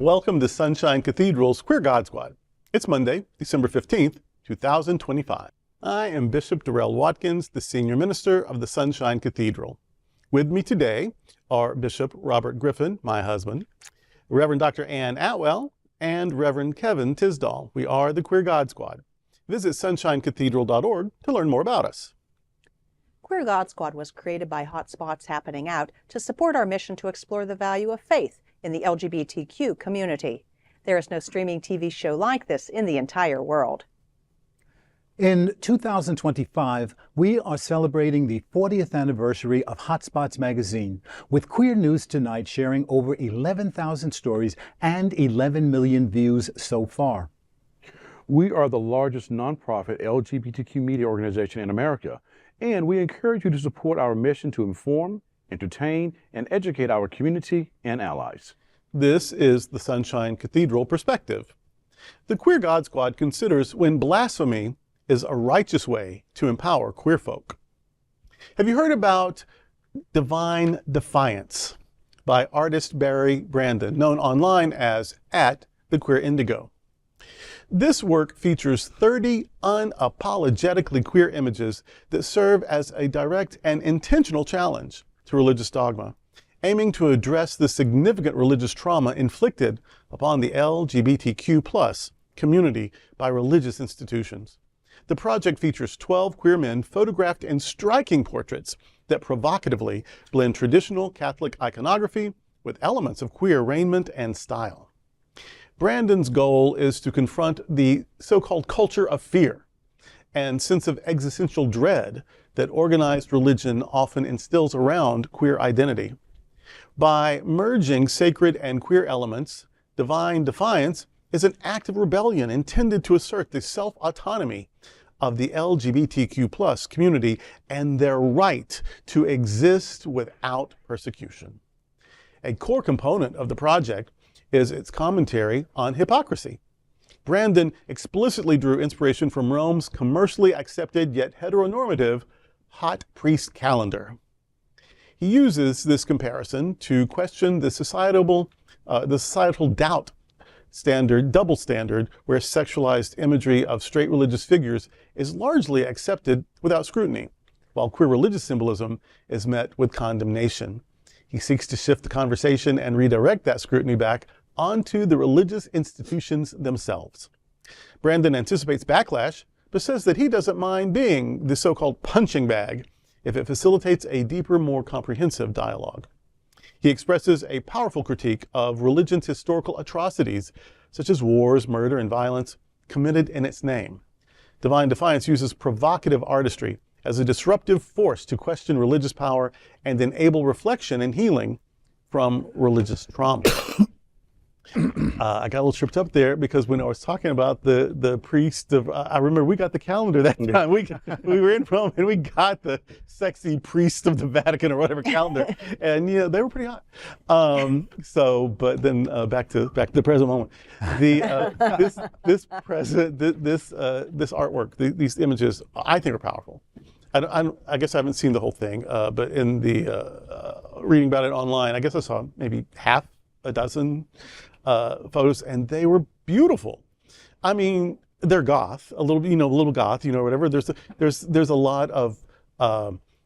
Welcome to Sunshine Cathedral's Queer God Squad. It's Monday, December 15th, 2025. I am Bishop Darrell Watkins, the Senior Minister of the Sunshine Cathedral. With me today are Bishop Robert Griffin, my husband, Reverend Dr. Ann Atwell, and Reverend Kevin Tisdall. We are the Queer God Squad. Visit sunshinecathedral.org to learn more about us. Queer God Squad was created by Hotspots Happening Out to support our mission to explore the value of faith in the LGBTQ community. There is no streaming TV show like this in the entire world. In 2025, we are celebrating the 40th anniversary of Hotspots magazine, with Queer News Tonight sharing over 11,000 stories and 11 million views so far. We are the largest nonprofit LGBTQ media organization in America, and we encourage you to support our mission to inform, entertain, and educate our community and allies. This is the Sunshine Cathedral perspective. The Queer God Squad considers when blasphemy is a righteous way to empower queer folk. Have you heard about Divine Defiance by artist Barry Brandon, known online as @TheQueerIndigo? This work features 30 unapologetically queer images that serve as a direct and intentional challenge to religious dogma, aiming to address the significant religious trauma inflicted upon the LGBTQ+ community by religious institutions. The project features 12 queer men photographed in striking portraits that provocatively blend traditional Catholic iconography with elements of queer raiment and style. Brandon's goal is to confront the so-called culture of fear and sense of existential dread that organized religion often instills around queer identity. By merging sacred and queer elements, Divine Defiance is an act of rebellion intended to assert the self-autonomy of the LGBTQ+ community and their right to exist without persecution. A core component of the project is its commentary on hypocrisy. Brandon explicitly drew inspiration from Rome's commercially accepted yet heteronormative hot priest calendar. He uses this comparison to question the societal doubt double standard where sexualized imagery of straight religious figures is largely accepted without scrutiny, while queer religious symbolism is met with condemnation. He seeks to shift the conversation and redirect that scrutiny back onto the religious institutions themselves. Brandon anticipates backlash, but says that he doesn't mind being the so-called punching bag if it facilitates a deeper, more comprehensive dialogue. He expresses a powerful critique of religion's historical atrocities, such as wars, murder, and violence committed in its name. Divine Defiance uses provocative artistry as a disruptive force to question religious power and enable reflection and healing from religious trauma. I got a little tripped up there because when I was talking about the priest of, I remember we got the calendar that time. We were in Rome and we got the sexy priest of the Vatican or whatever calendar, and yeah, they were pretty hot. But then back to the present moment. This artwork, these images, I think are powerful. I guess I haven't seen the whole thing, but in the reading about it online, I guess I saw maybe half a dozen photos, and they were beautiful. I mean, they're goth, a little goth, whatever. There's a lot of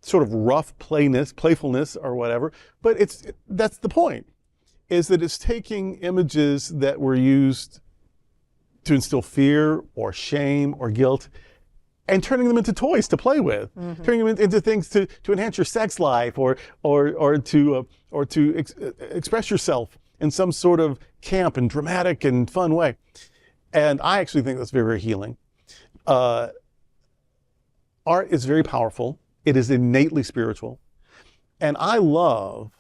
sort of rough playfulness or whatever, but that's the point, is that it's taking images that were used to instill fear or shame or guilt and turning them into toys to play with, turning them into things to enhance your sex life or to express yourself in some sort of camp and dramatic and fun way. And I actually think that's very, very healing. Art is very powerful. It is innately spiritual. And I love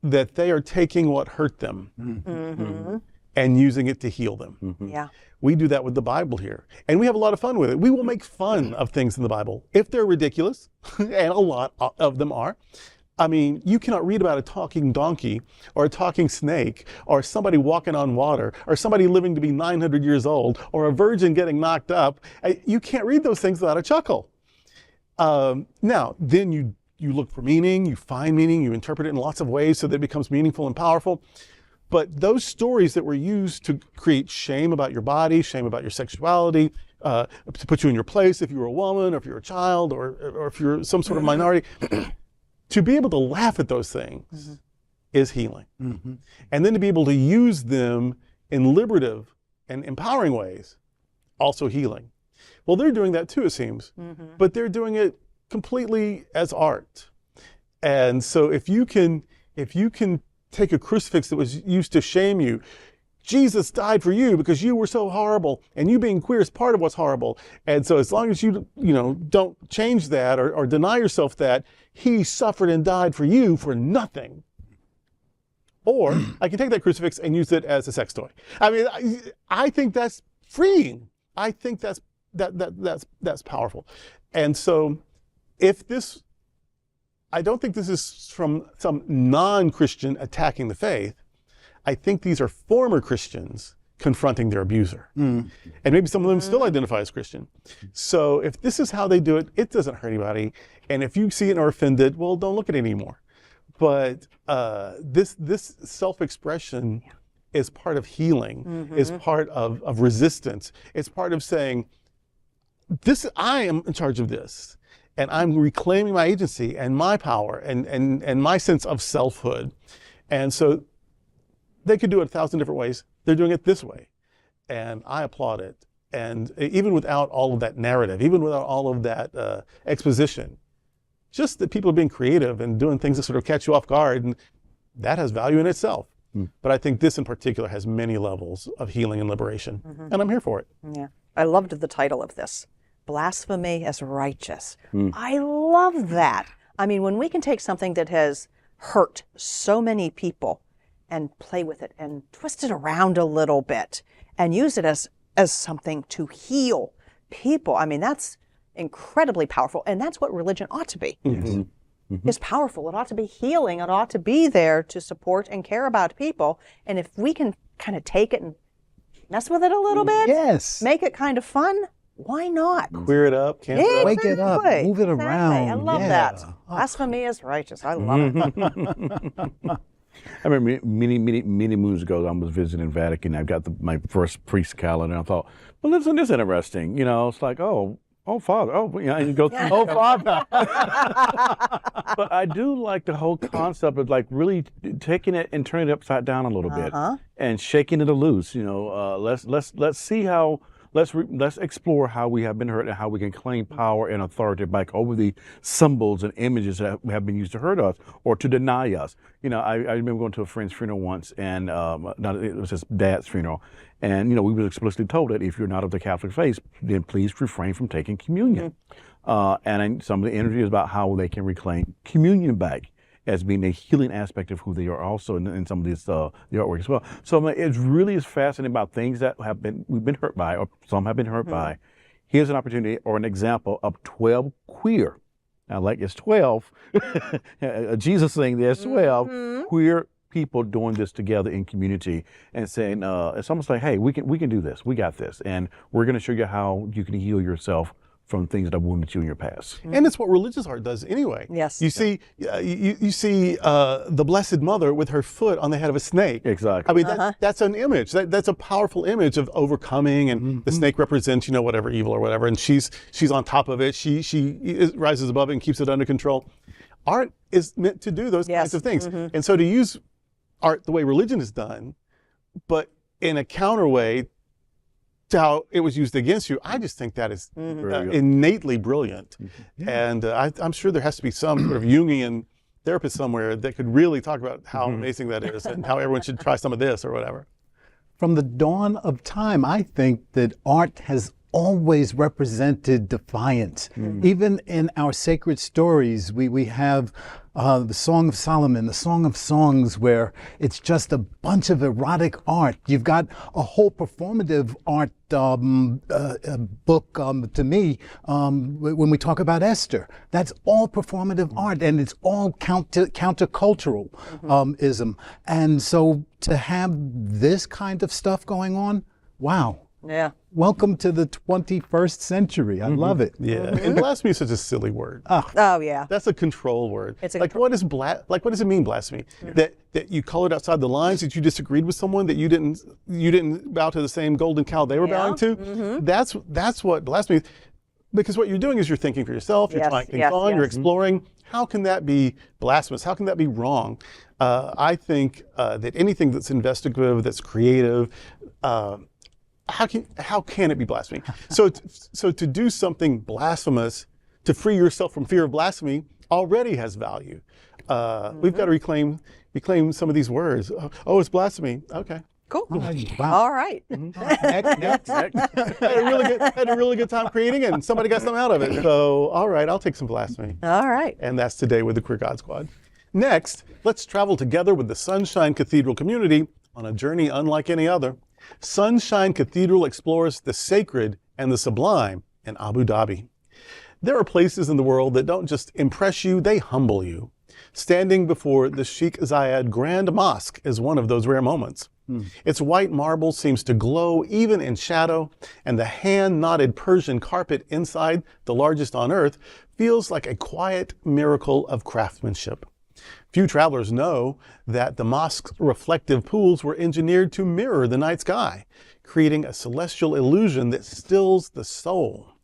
that they are taking what hurt them and using it to heal them. Yeah. We do that with the Bible here. And we have a lot of fun with it. We will make fun of things in the Bible if they're ridiculous, and a lot of them are. I mean, you cannot read about a talking donkey or a talking snake or somebody walking on water or somebody living to be 900 years old or a virgin getting knocked up. You can't read those things without a chuckle. Now, then you look for meaning, you find meaning, you interpret it in lots of ways so that it becomes meaningful and powerful. But those stories that were used to create shame about your body, shame about your sexuality, to put you in your place if you were a woman, or if you're a child, or if you're some sort of minority, to be able to laugh at those things is healing. And then to be able to use them in liberative and empowering ways, also healing. Well, they're doing that too, it seems, but they're doing it completely as art. And so if you can take a crucifix that was used to shame you, Jesus died for you because you were so horrible, and you being queer is part of what's horrible. And so as long as you don't change that or deny yourself that, he suffered and died for you for nothing. Or I can take that crucifix and use it as a sex toy. I mean, I think that's freeing. I think that's powerful. And so I don't think this is from some non-Christian attacking the faith. I think these are former Christians confronting their abuser. And maybe some of them still identify as Christian. So if this is how they do it, it doesn't hurt anybody. And if you see it and are offended, well, don't look at it anymore. But this self-expression is part of healing, is part of resistance. It's part of saying, I am in charge of this. And I'm reclaiming my agency and my power and my sense of selfhood. And so they could do it 1,000 different ways. They're doing it this way. And I applaud it. And even without all of that narrative, even without all of that exposition, just that people are being creative and doing things that sort of catch you off guard, and that has value in itself. But I think this in particular has many levels of healing and liberation. And I'm here for it. Yeah. I loved the title of this. Blasphemy as righteous. I love that. I mean, when we can take something that has hurt so many people and play with it and twist it around a little bit and use it as something to heal people, I mean, that's incredibly powerful. And that's what religion ought to be. It's powerful. It ought to be healing. It ought to be there to support and care about people. And if we can kind of take it and mess with it a little bit, make it kind of fun, why not? Queer it up, camp it up. Wake it up, move it around. I love that. Blasphemy is righteous. I love it. I remember many moons ago, I was visiting Vatican. I got my first priest calendar, and I thought, well, isn't this interesting? It's like, oh, Father, and you go, oh, Father. But I do like the whole concept of like really taking it and turning it upside down a little bit and shaking it loose. Let's see how. Let's explore how we have been hurt and how we can claim power and authority back over the symbols and images that have been used to hurt us or to deny us. I remember going to a friend's funeral once, and it was his dad's funeral, and we were explicitly told that if you're not of the Catholic faith, then please refrain from taking communion. And some of the energy is about how they can reclaim communion back as being a healing aspect of who they are also in some of this the artwork as well. So it really is fascinating about things that we've been hurt by, or some have been hurt by. Here's an opportunity or an example of 12 queer. Now, like it's 12, Jesus saying there's 12 queer people doing this together in community and saying, it's almost like, hey, we can do this, we got this, and we're gonna show you how you can heal yourself from things that have wounded you in your past. And it's what religious art does anyway. Yes. You see the Blessed Mother with her foot on the head of a snake. Exactly. I mean, that's an image. That's a powerful image of overcoming, and the snake represents, whatever evil or whatever, and she's on top of it. She rises above it and keeps it under control. Art is meant to do those kinds of things. And so to use art the way religion is done, but in a counter way to how it was used against you, I just think that is innately brilliant. And I'm sure there has to be some sort of Jungian therapist somewhere that could really talk about how amazing that is and how everyone should try some of this or whatever. From the dawn of time, I think that art has always represented defiance. Even in our sacred stories, we have the Song of Solomon, the Song of Songs, where it's just a bunch of erotic art. You've got a whole performative art book to me when we talk about Esther. That's all performative art, and it's all countercultural ism. And so to have this kind of stuff going on, wow. Yeah. Welcome to the 21st century. I love it. Yeah, and blasphemy is such a silly word. Oh, yeah. That's a control word. It's a like what does it mean, blasphemy? That you call it outside the lines, that you disagreed with someone, that you didn't bow to the same golden cow they were bowing to. That's what blasphemy is. Because what you're doing is you're thinking for yourself, you're trying things on, you're exploring. How can that be blasphemous? How can that be wrong? I think that anything that's investigative, that's creative, how can it be blasphemy? So to do something blasphemous, to free yourself from fear of blasphemy, already has value. We've got to reclaim some of these words. Oh, it's blasphemy. Okay. Cool. Wow. All right. Next. had a really good time creating it, and somebody got something out of it. So, all right, I'll take some blasphemy. All right. And that's today with the Queer God Squad. Next, let's travel together with the Sunshine Cathedral community on a journey unlike any other. Sunshine Cathedral explores the sacred and the sublime in Abu Dhabi. There are places in the world that don't just impress you, they humble you. Standing before the Sheikh Zayed Grand Mosque is one of those rare moments. Its white marble seems to glow even in shadow, and the hand-knotted Persian carpet inside, the largest on earth, feels like a quiet miracle of craftsmanship. Few travelers know that the mosque's reflective pools were engineered to mirror the night sky, creating a celestial illusion that stills the soul.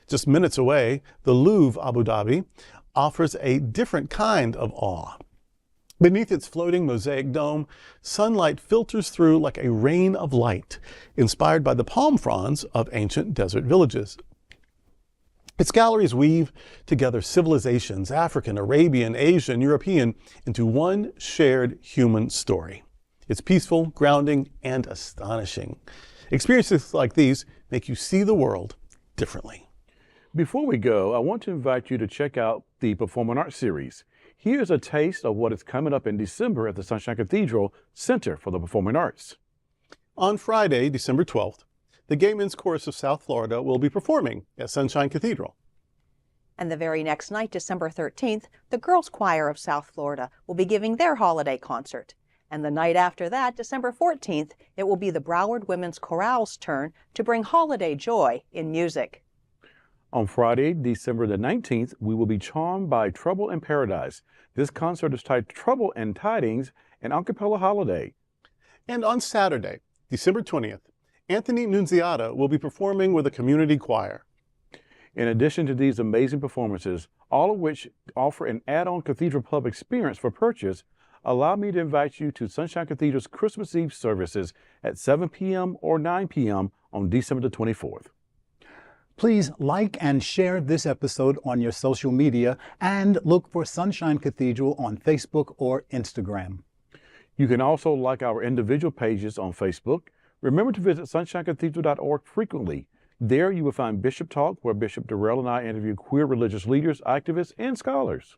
Just minutes away, the Louvre Abu Dhabi offers a different kind of awe. Beneath its floating mosaic dome, sunlight filters through like a rain of light, inspired by the palm fronds of ancient desert villages. Its galleries weave together civilizations, African, Arabian, Asian, European, into one shared human story. It's peaceful, grounding, and astonishing. Experiences like these make you see the world differently. Before we go, I want to invite you to check out the Performing Arts series. Here's a taste of what is coming up in December at the Sunshine Cathedral Center for the Performing Arts. On Friday, December 12th, the Gay Men's Chorus of South Florida will be performing at Sunshine Cathedral. And the very next night, December 13th, the Girls Choir of South Florida will be giving their holiday concert. And the night after that, December 14th, it will be the Broward Women's Chorale's turn to bring holiday joy in music. On Friday, December the 19th, we will be charmed by Trouble in Paradise. This concert is titled Trouble and Tidings, an a cappella holiday. And on Saturday, December 20th, Anthony Nunziata will be performing with a community choir. In addition to these amazing performances, all of which offer an add-on Cathedral Pub experience for purchase, allow me to invite you to Sunshine Cathedral's Christmas Eve services at 7 p.m. or 9 p.m. on December the 24th. Please like and share this episode on your social media and look for Sunshine Cathedral on Facebook or Instagram. You can also like our individual pages on Facebook. Remember to visit sunshinecathedral.org frequently. There you will find Bishop Talk, where Bishop Durrell and I interview queer religious leaders, activists, and scholars.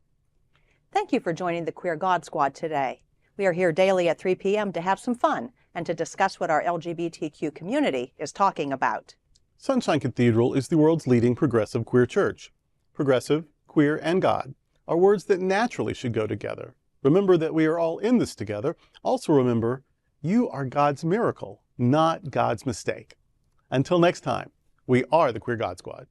Thank you for joining the Queer God Squad today. We are here daily at 3 p.m. to have some fun and to discuss what our LGBTQ community is talking about. Sunshine Cathedral is the world's leading progressive queer church. Progressive, queer, and God are words that naturally should go together. Remember that we are all in this together. Also remember, you are God's miracle, not God's mistake. Until next time, we are the Queer God Squad.